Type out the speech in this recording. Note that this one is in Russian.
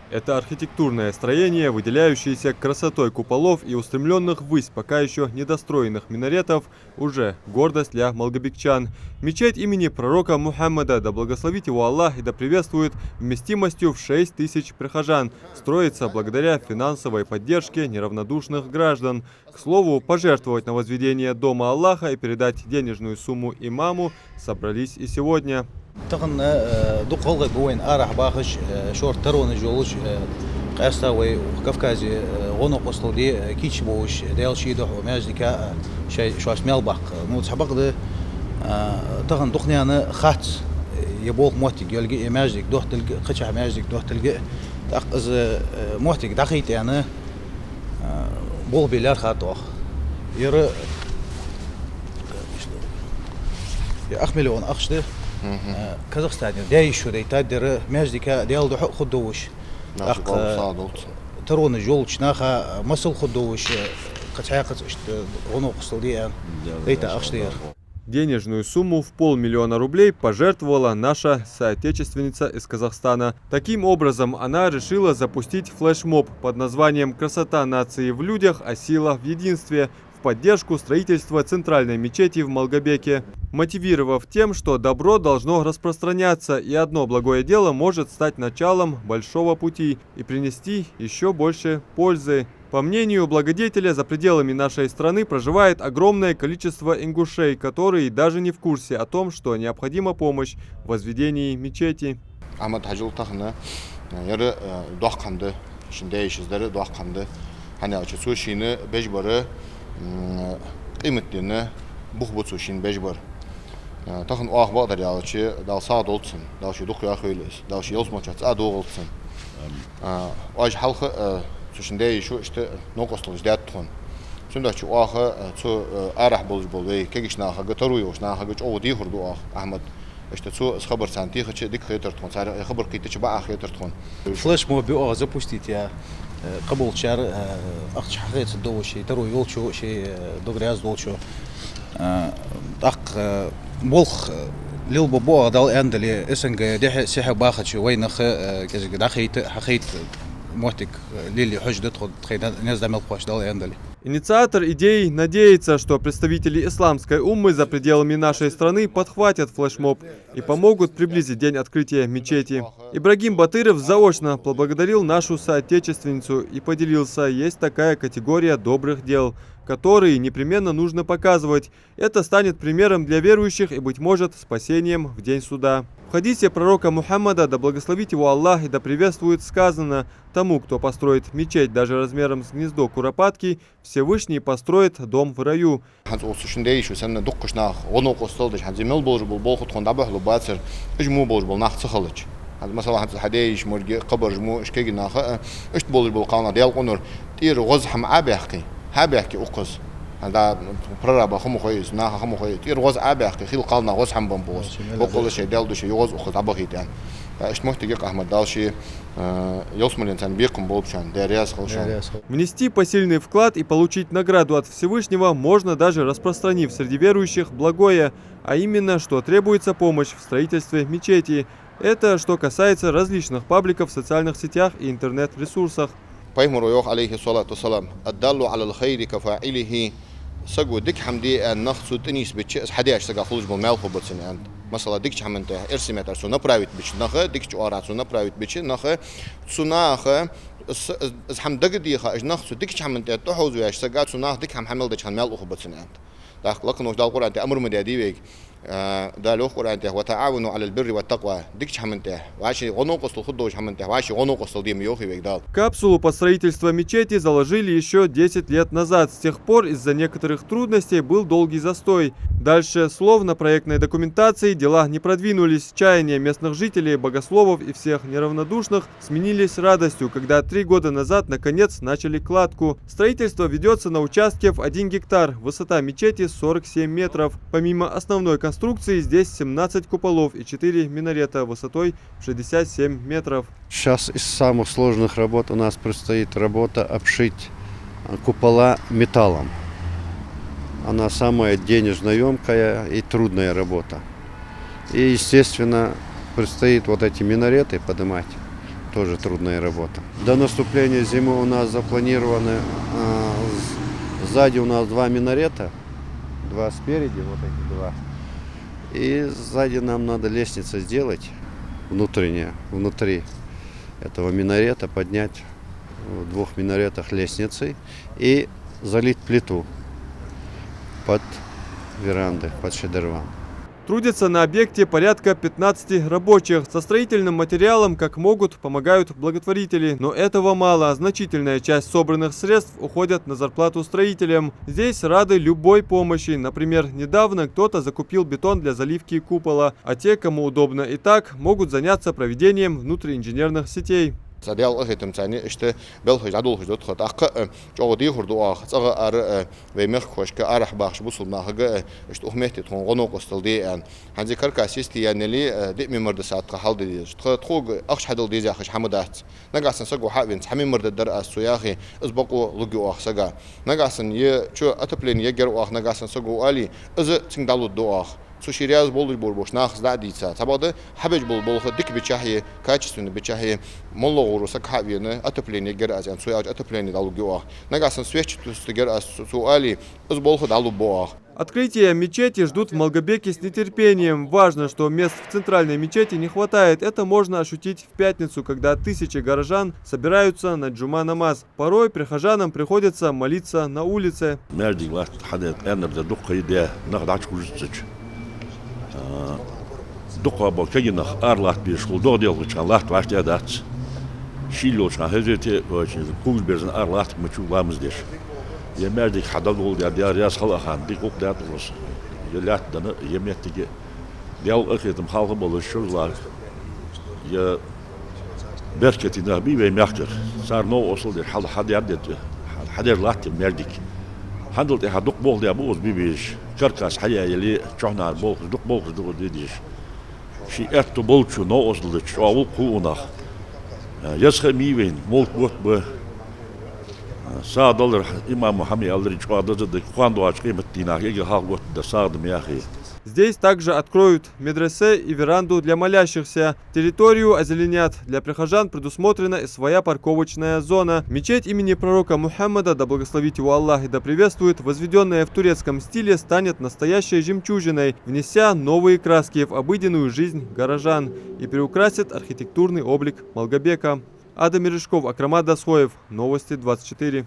Это архитектурное строение, выделяющееся красотой куполов и устремленных ввысь пока еще недостроенных минаретов, уже гордость для малгобекчан. Мечеть имени пророка Мухаммада, да благословит его Аллах и да приветствует, вместимостью в 6 тысяч прихожан, строится благодаря финансовой поддержке неравнодушных граждан. К слову, пожертвовать на возведение дома Аллаха и передать денежную сумму имаму собрались и сегодня. تقن دقول بوين أرح باخش شور ترون جولش قاستوي وكافكازي غنو قصلي كيتش بوش ديال شي دوح وماجديكا شي شو اسمال باق موت حبق ده تقن دقني أنا خات يبوق موتي يلقي ماجديك دوح تلقى قشع ماجديك دوح تلقى تأخذ موتي دقيت أنا بول بيلار خاتوخ يرى يا أخمل وأن أخشده Казахстан, да еще да и тадер междика делал до худовищ. Тароны жолч наха масл худовищ, качаякат что оно кстати, это ахштер. Денежную сумму в 500 000 рублей пожертвовала наша соотечественница из Казахстана. Таким образом, она решила запустить флешмоб под названием «Красота нации в людях, а сила в единстве» в поддержку строительства центральной мечети в Малгобеке, мотивировав тем, что добро должно распространяться, и одно благое дело может стать началом большого пути и принести еще больше пользы. По мнению благодетеля, за пределами нашей страны проживает огромное количество ингушей, которые даже не в курсе о том, что необходима помощь в возведении мечети. Тахын ах бадар ялчы дал саад олцсон далшы дух яхылыс далшы елсмочац адоолцсон аж халқы сушинде еще işte нокостол ждаттон сүндачы ахы цу арах болж болвей кегишна хага таруйош на хага оди хурду ах ахмад işte цу хабар санти хачы дик хетертон сар хабар китечи ба ах хетертон флеш моб запустить я قبول شهر أخش حقيقة الدو شيء ترو يولشو شيء دوغرياز دولشو أخ بولخ ليل بابو دال أندلي إسنج ده سيح باخد شو وين أخ كذا دخيت حقيقة موتك ليلي حج دتخد تخيل ناس دمل قاش دال أندلي. Инициатор идей надеется, что представители исламской уммы за пределами нашей страны подхватят флешмоб и помогут приблизить день открытия мечети. Ибрагим Батыров заочно поблагодарил нашу соотечественницу и поделился, есть такая категория добрых дел, которые непременно нужно показывать. Это станет примером для верующих и, быть может, спасением в день суда. В хадисе пророка Мухаммада, да благословит его Аллах и да приветствует, сказано: тому, кто построит мечеть даже размером с гнездо куропатки, Всевышний построит дом в раю. مثلا حدايش مرجع قبر جمو اشكي ناخه اشت بول بالقانون ديال قنور تير غز حم ابيحكي هابيحكي اقص هذا برابا خمو خويس ناخه خمو خويس تير غز ابيحكي خيل قالنا غز حم بمبوس بقول شيء ديال دوشي غز اخذ ابغيت يعني اشت محتاج احمد دالشي يوصل انسان بيقوم بوبشان دارياس خلشان. Внести посильный вклад и получить награду от Всевышнего можно даже распространив среди верующих благое, а именно, что требуется помощь в строительстве мечети. Это что касается различных пабликов в социальных сетях и интернет-ресурсах. Пайгамбар йох алейхи салату вассалам аддаллу аля алхайри кафаилихи сагу дик хамди ан нахсу тнис бич хадяш сага хулж бул мал хобатсин ан масала дик хаманта эрсимет арсу направить бич наха дик чуарасу направить бич наха сунаха зхам дагдиха ажнахсу дик хаманта тухузу яш сага сунах дик хам хамал дик мал хобатсин ан داخل لكن وش دالقرآن تأمر مدادي بيك دالو قرآن ته وتعاونوا على البر والتقوى ديكش حمنته واشي غنوقص الخدوش حمنته واشي غنوقص ديم يوخي بيك دال. Капсулу под строительство мечети заложили еще 10 лет назад. С тех пор из-за некоторых трудностей был долгий застой. Дальше слов на проектной документации дела не продвинулись. Чаяния местных жителей, богословов и всех неравнодушных сменились радостью, когда 3 года назад наконец начали кладку. Строительство ведется на участке в 1 гектар. Высота мечети 47 метров. Помимо основной конструкции здесь 17 куполов и 4 минарета высотой 67 метров. Сейчас из самых сложных работ у нас предстоит работа обшить купола металлом. Она самая денежноемкая и трудная работа. И, естественно, предстоит вот эти минареты поднимать. тоже трудная работа. До наступления зимы у нас запланированы, сзади у нас 2 минарета, 2 спереди, вот эти 2. И сзади нам надо лестницу сделать внутреннюю, внутри этого минарета поднять в 2 минаретах лестницей и залить плиту под веранды, под шедерван. Трудятся на объекте порядка 15 рабочих. Со строительным материалом, как могут, помогают благотворители. Но этого мало. Значительная часть собранных средств уходят на зарплату строителям. Здесь рады любой помощи. Например, недавно кто-то закупил бетон для заливки купола. А те, кому удобно и так, могут заняться проведением внутриинженерных сетей. Задел أخذتم تاني إشته بلخج عدول خجدت خد أخ جودي خردو أخ صغ أر ويمر خوش كأرح باخش بوصل ناخج إشت أهمتي تون غنو قستل دي أن هنزي كركا سيستي يعني لي دي ممرد ساعات قحال دي تخوج أخش حدل دي زاخش حمدات نجاسن سجوا حابين حمي مرد الدر السياخي أسبقوا لجوا أخ سجا نجاسن شو أتبلين يجر أخ نجاسن سجوا علي إذا تندلوا دو أخ سوشيرياز بولش بوربوش ناخذ دعديتها تبعده حبج بولخ ديك بتشاهي كاتشتون بتشاهي مولو غروسك حابينه أتبلين يجر أزين سوياج أتبلين دالو جوا نجاسن سويتش تستجر سؤالي إذا بولخ دالو بوا. Открытие мечети ждут в Малгобеке с нетерпением. Важно, что мест в центральной мечети не хватает. Это можно ощутить в пятницу, когда тысячи горожан собираются на джума намаз. Порой прихожанам приходится молиться на улице. دقة بكينخ أرلات بيشكل دو ديال وشان لات واش دات شيلو شان هزيتي وشان كوز بيرزن أرلات مشو لامز ديش يا مردك حدا دول ديال رياس خلاخان ديك وقت دات وص يلات دنا يميتك ديال أخيتم خالق بول الشرزار يا بركتي نبي ويمكر صار نو وصل ديال حدا حدا يدت حدا لات مردك هندلت هدوق بول ديال بوز بيبيش كركاس حيا يلي شحنار بول دوق بول دو ديش شي اتو بولچو نو اوزلد چاول قوناخ يسخ ميوين مولت بوت ب سادل امام محمد алдри чуадазы да квандо ачки меттина еге халгот да садым яхи. Здесь также откроют медресе и веранду для молящихся. Территорию озеленят. Для прихожан предусмотрена и своя парковочная зона. Мечеть имени пророка Мухаммада, да благословит его Аллах и да приветствует, возведенная в турецком стиле, станет настоящей жемчужиной, внеся новые краски в обыденную жизнь горожан и приукрасит архитектурный облик Малгобека. Адам Мережков, Акрамат Дасхоев. Новости 24.